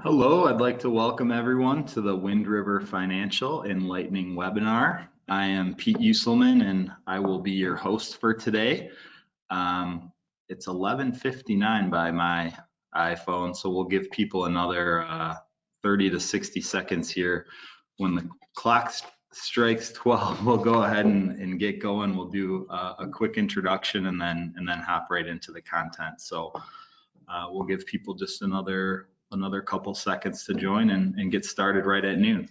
Hello, I'd like to welcome everyone to the Wind River Financial enLightning webinar. I am Pete Uselman and I will be your host for today. It's 11:59 by my iPhone, so we'll give people another 30 to 60 seconds here. When the clock strikes 12, we'll go ahead and get going. We'll do a quick introduction and then hop right into the content. So we'll give people just another couple seconds to join and get started right at noon.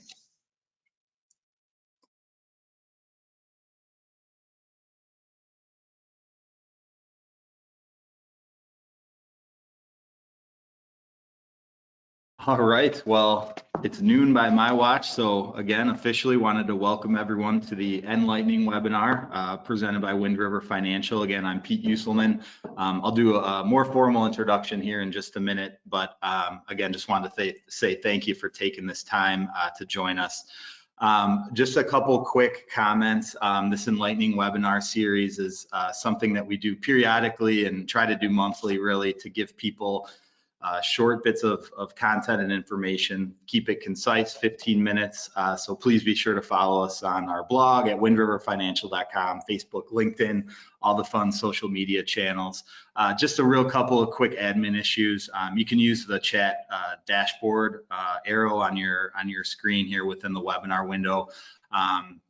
All right, well, it's noon by my watch, so again, officially wanted to welcome everyone to the enLightning webinar presented by Wind River Financial. Again, I'm Pete Uselman. I'll do a more formal introduction here in just a minute, but again, just wanted to say thank you for taking this time to join us. Just a couple quick comments. This enLightning webinar series is something that we do periodically and try to do monthly, really, to give people short bits of content and information. Keep it concise, 15 minutes. So please be sure to follow us on our blog at windriverfinancial.com, Facebook, LinkedIn, all the fun social media channels. Just a real couple of quick admin issues. You can use the chat dashboard arrow on your screen here within the webinar window.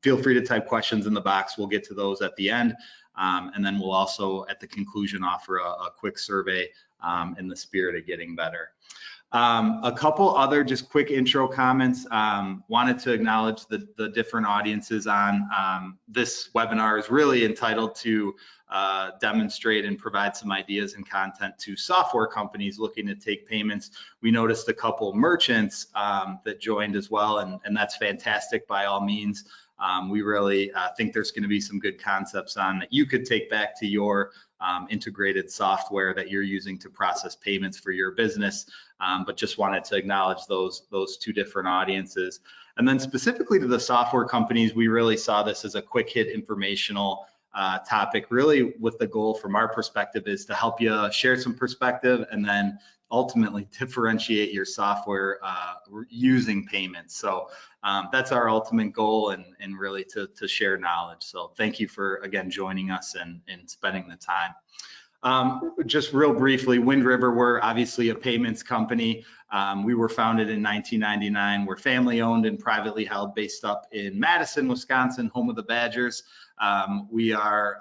Feel free to type questions in the box. We'll get to those at the end. And then we'll also, at the conclusion, offer a quick survey in the spirit of getting better. A couple other just quick intro comments. Wanted to acknowledge the different audiences on this webinar is really entitled to demonstrate and provide some ideas and content to software companies looking to take payments. We noticed a couple merchants that joined as well, and that's fantastic by all means. We really think there's going to be some good concepts on that you could take back to your integrated software that you're using to process payments for your business. But just wanted to acknowledge those two different audiences. And then specifically to the software companies, we really saw this as a quick hit informational topic, really with the goal from our perspective is to help you share some perspective and then ultimately differentiate your software using payments. So that's our ultimate goal and really to share knowledge. So thank you for, again, joining us and spending the time. Just real briefly, Wind River, we're obviously a payments company. We were founded in 1999. We're family owned and privately held, based up in Madison, Wisconsin, home of the Badgers. We are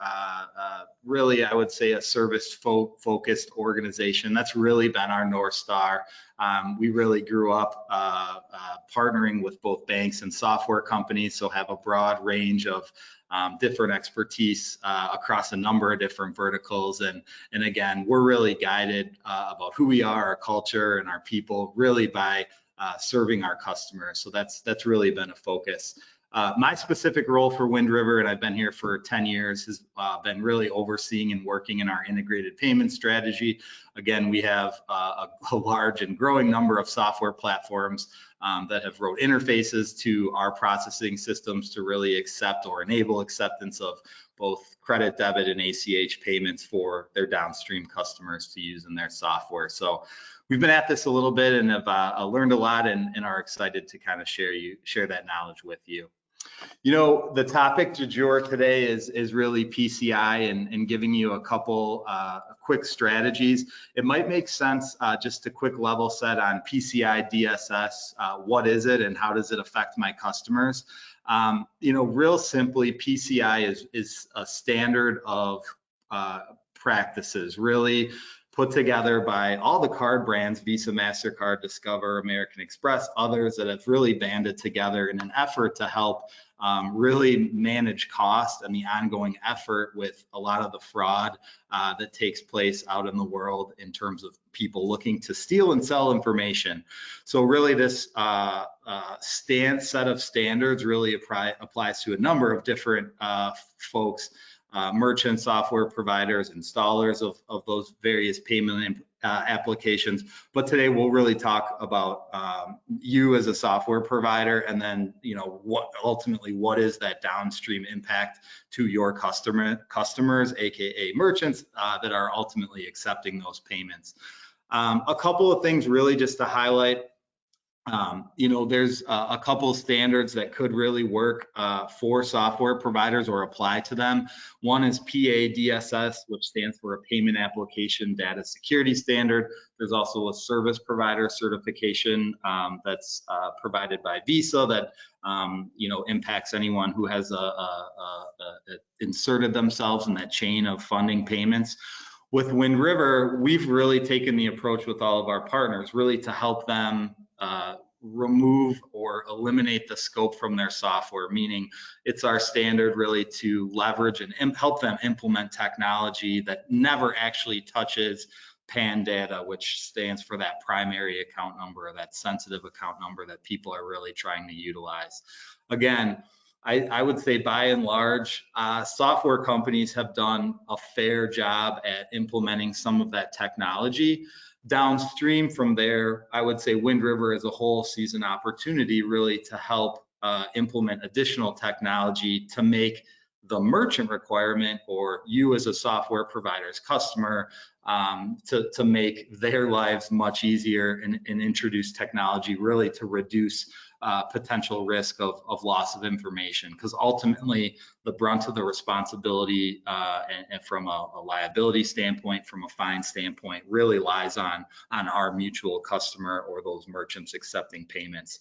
really, I would say, a service-focused organization. That's really been our North Star. We really grew up partnering with both banks and software companies, so have a broad range of different expertise across a number of different verticals. And again, we're really guided about who we are, our culture, and our people, really by serving our customers. So that's really been a focus. My specific role for Wind River, and I've been here for 10 years, has been really overseeing and working in our integrated payment strategy. Again, we have a large and growing number of software platforms that have wrote interfaces to our processing systems to really accept or enable acceptance of both credit, debit, and ACH payments for their downstream customers to use in their software. So we've been at this a little bit and have learned a lot and are excited to kind of share that knowledge with you. You know, the topic du jour today is really PCI and giving you a couple quick strategies. It might make sense just to quick level set on PCI DSS. What is it and how does it affect my customers? You know, real simply, PCI is a standard of practices, really put together by all the card brands, Visa, MasterCard, Discover, American Express, others that have really banded together in an effort to help really manage cost and the ongoing effort with a lot of the fraud that takes place out in the world in terms of people looking to steal and sell information. So really this set of standards really applies to a number of different folks, merchants, software providers, installers of those various payment applications. But today we'll really talk about you as a software provider, and then, you know, what is that downstream impact to your customers, aka merchants, that are ultimately accepting those payments. A couple of things really just to highlight. There's a couple standards that could really work for software providers or apply to them. One is PADSS, which stands for a Payment Application Data Security Standard. There's also a service provider certification that's provided by Visa that impacts anyone who has inserted themselves in that chain of funding payments. With Wind River, we've really taken the approach with all of our partners, really to help them remove or eliminate the scope from their software, meaning it's our standard really to leverage and help them implement technology that never actually touches PAN data, which stands for that primary account number, or that sensitive account number that people are really trying to utilize. Again, I would say by and large, software companies have done a fair job at implementing some of that technology. Downstream from there, I would say Wind River as a whole sees an opportunity really to help implement additional technology to make the merchant requirement, or you as a software provider's customer, to make their lives much easier and introduce technology really to reduce potential risk of loss of information, because ultimately the brunt of the responsibility and from a liability standpoint, from a fine standpoint, really lies on our mutual customer or those merchants accepting payments.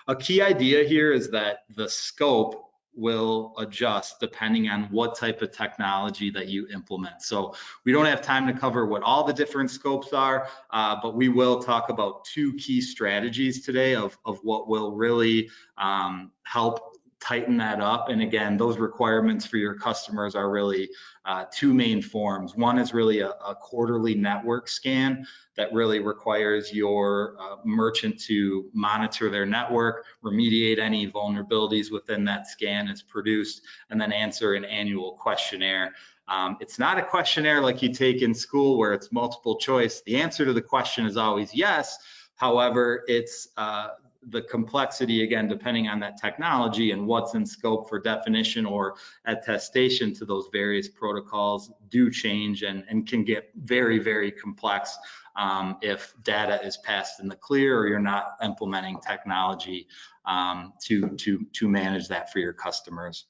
A key idea here is that the scope will adjust depending on what type of technology that you implement. So we don't have time to cover what all the different scopes are, but we will talk about two key strategies today of what will really help tighten that up. And again, those requirements for your customers are really two main forms. One is really a quarterly network scan that really requires your merchant to monitor their network, remediate any vulnerabilities within that scan as produced, and then answer an annual questionnaire. It's not a questionnaire like you take in school where it's multiple choice. The answer to the question is always yes. However, it's the complexity, again, depending on that technology and what's in scope for definition or attestation to those various protocols do change and can get very, very complex if data is passed in the clear or you're not implementing technology to manage that for your customers.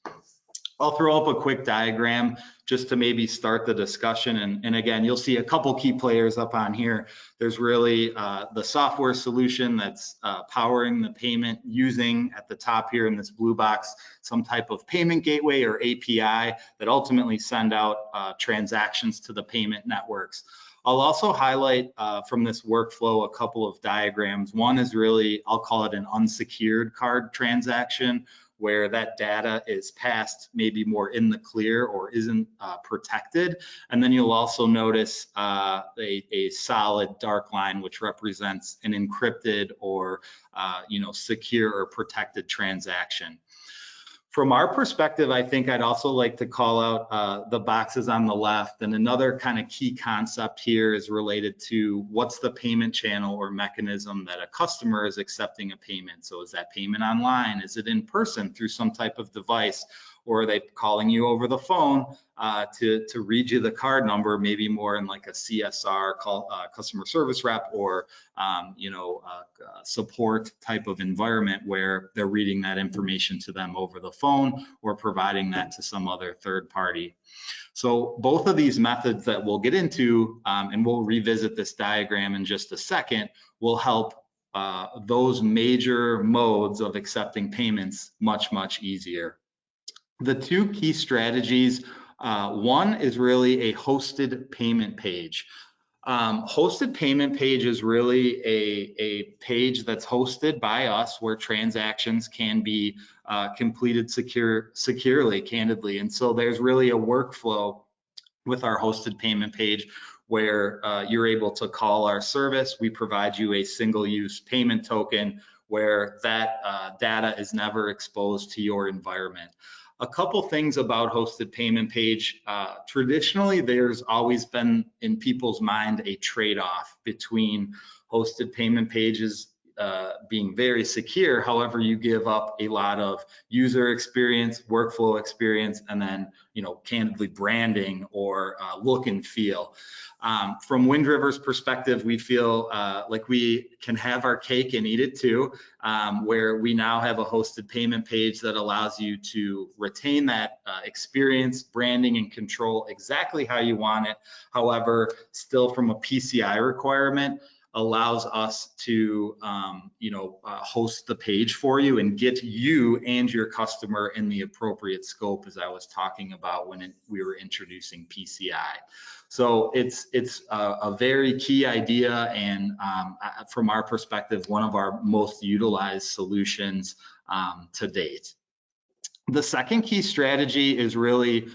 I'll throw up a quick diagram just to maybe start the discussion. And again, you'll see a couple key players up on here. There's really the software solution that's powering the payment using, at the top here in this blue box, some type of payment gateway or API that ultimately send out transactions to the payment networks. I'll also highlight from this workflow a couple of diagrams. One is really, I'll call it an unsecured card transaction, where that data is passed maybe more in the clear or isn't protected. And then you'll also notice a solid dark line, which represents an encrypted or secure or protected transaction. From our perspective, I think I'd also like to call out the boxes on the left. And another kind of key concept here is related to what's the payment channel or mechanism that a customer is accepting a payment. So is that payment online? Is it in person through some type of device? Or are they calling you over the phone to read you the card number, maybe more in like a CSR call, customer service rep, or support type of environment where they're reading that information to them over the phone or providing that to some other third party. So both of these methods that we'll get into, and we'll revisit this diagram in just a second, will help those major modes of accepting payments much, much easier. The two key strategies, one is really a hosted payment page. Hosted payment page is really a page that's hosted by us where transactions can be completed securely, candidly. And so there's really a workflow with our hosted payment page where you're able to call our service. We provide you a single-use payment token where that data is never exposed to your environment. A couple things about hosted payment page. Traditionally, there's always been in people's mind a trade-off between hosted payment pages being very secure. However, you give up a lot of user experience, workflow experience, and then, candidly branding or look and feel. From Wind River's perspective, we feel like we can have our cake and eat it too, where we now have a hosted payment page that allows you to retain that experience, branding, and control exactly how you want it. However, still from a PCI requirement, allows us to host the page for you and get you and your customer in the appropriate scope, as I was talking about when we were introducing PCI. So it's a very key idea, and from our perspective, one of our most utilized solutions to date. The second key strategy is really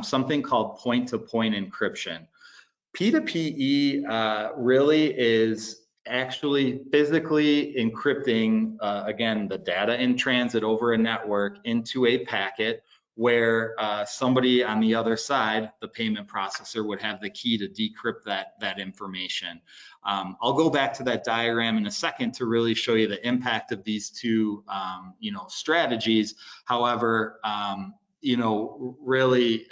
something called point-to-point encryption. P2PE really is actually physically encrypting, again, the data in transit over a network into a packet where somebody on the other side, the payment processor, would have the key to decrypt that information. I'll go back to that diagram in a second to really show you the impact of these two strategies. However, really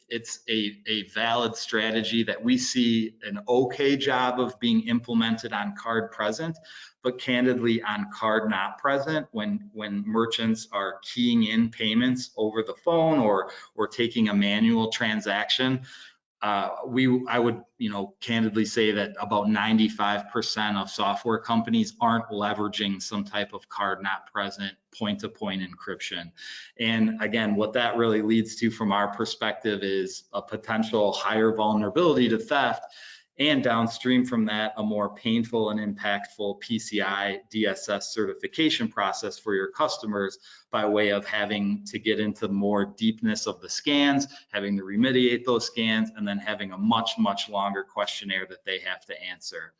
it's a valid strategy that we see an okay job of being implemented on card present, but candidly on card not present, when merchants are keying in payments over the phone or taking a manual transaction. I would, candidly say that about 95% of software companies aren't leveraging some type of card not present point-to-point encryption. And again, what that really leads to from our perspective is a potential higher vulnerability to theft, and downstream from that, a more painful and impactful PCI DSS certification process for your customers by way of having to get into more deepness of the scans, having to remediate those scans, and then having a much, much longer questionnaire that they have to answer.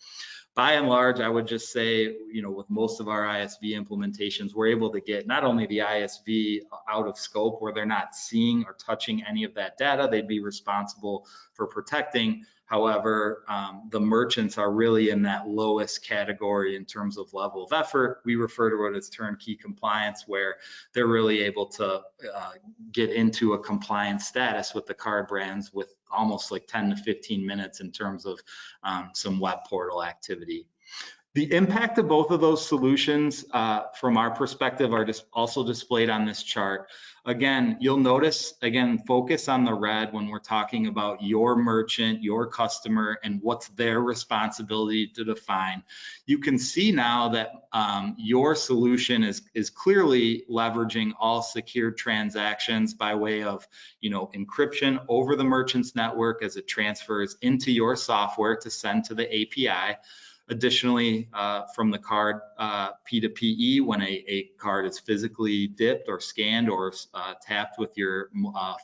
By and large, I would just say, with most of our ISV implementations, we're able to get not only the ISV out of scope where they're not seeing or touching any of that data they'd be responsible for protecting. However, the merchants are really in that lowest category in terms of level of effort. We refer to it as turnkey compliance, where they're really able to get into a compliance status with the card brands with almost like 10 to 15 minutes in terms of some web portal activity. The impact of both of those solutions from our perspective are just also displayed on this chart. Again, you'll notice, focus on the red when we're talking about your merchant, your customer, and what's their responsibility to define. You can see now that your solution is clearly leveraging all secured transactions by way of, encryption over the merchant's network as it transfers into your software to send to the API. Additionally, from the card P2PE, when a card is physically dipped or scanned or tapped with your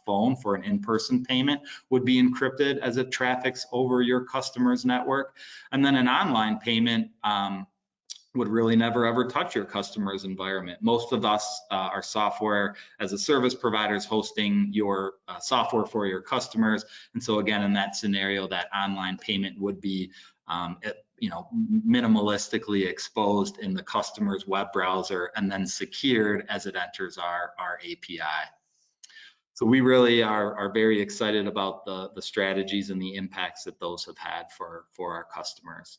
phone for an in-person payment, would be encrypted as it traffics over your customer's network. And then an online payment would really never ever touch your customer's environment. Most of us are software as a service providers hosting your software for your customers. And so again, in that scenario, that online payment would be minimalistically exposed in the customer's web browser and then secured as it enters our API. So we really are very excited about the strategies and the impacts that those have had for our customers.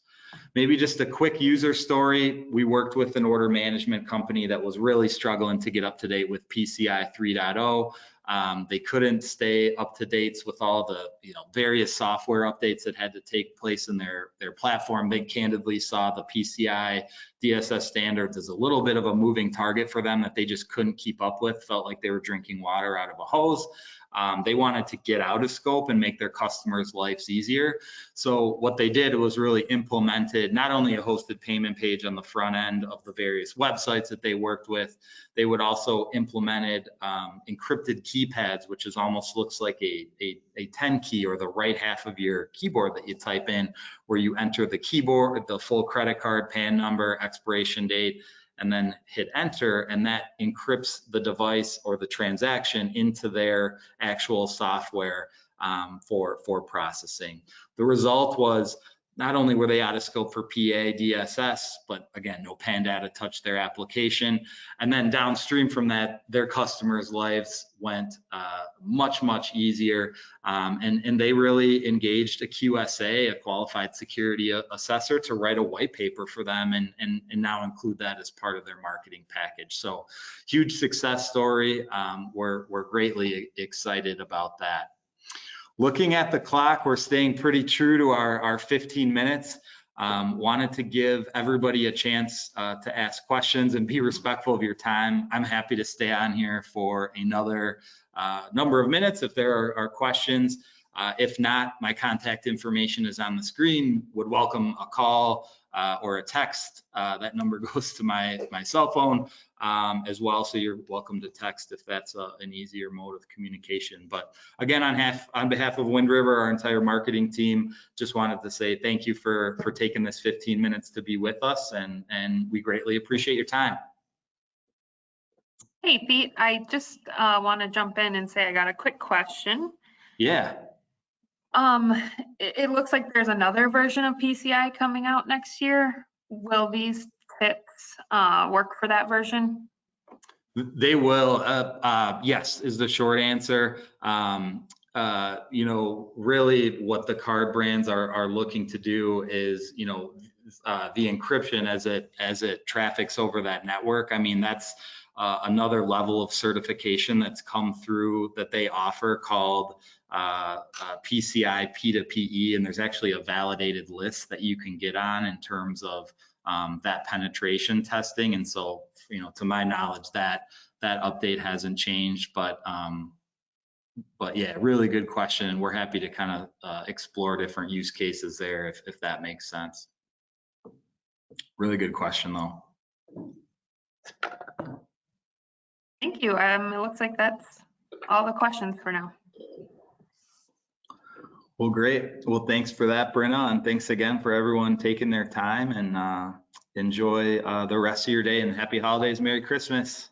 Maybe just a quick user story. We worked with an order management company that was really struggling to get up to date with PCI 3.0. They couldn't stay up to date with all the various software updates that had to take place in their platform. They candidly saw the PCI DSS standards as a little bit of a moving target for them that they just couldn't keep up with, felt like they were drinking water out of a hose. They wanted to get out of scope and make their customers' lives easier. So what they did was really implemented not only a hosted payment page on the front end of the various websites that they worked with, they would also implemented encrypted keypads, which is almost looks like a 10 key or the right half of your keyboard that you type in, where you enter the keyboard, the full credit card, PAN number, expiration date, and then hit enter, and that encrypts the device or the transaction into their actual software for processing. The result was not only were they out of scope for PA, DSS, but again, no PAN data touched their application. And then downstream from that, their customers' lives went much easier. And they really engaged a QSA, a qualified security assessor, to write a white paper for them and now include that as part of their marketing package. So huge success story. We're greatly excited about that. Looking at the clock, we're staying pretty true to our 15 minutes. Wanted to give everybody a chance to ask questions and be respectful of your time. I'm happy to stay on here for another number of minutes if there are questions. If not, my contact information is on the screen. Would welcome a call or a text. That number goes to my cell phone as well, so you're welcome to text if that's an easier mode of communication. But again, on behalf of Wind River, our entire marketing team, just wanted to say thank you for taking this 15 minutes to be with us, and we greatly appreciate your time. Hey, Pete, I just want to jump in and say I got a quick question. Yeah. It looks like there's another version of PCI coming out next year. Will these tips work for that version? They will. Yes, is the short answer. You know, really what the card brands are looking to do is, you know, the encryption as it traffics over that network. I mean, that's another level of certification that's come through that they offer called PCI P2PE, and there's actually a validated list that you can get on in terms of that penetration testing. And so, you know, to my knowledge, that update hasn't changed, but yeah, really good question, and we're happy to kind of explore different use cases there if that makes sense. Really good question though. Thank you. It looks like that's all the questions for now. Well, great. Well, thanks for that, Brenna, and thanks again for everyone taking their time, and enjoy the rest of your day, and happy holidays, Merry Christmas.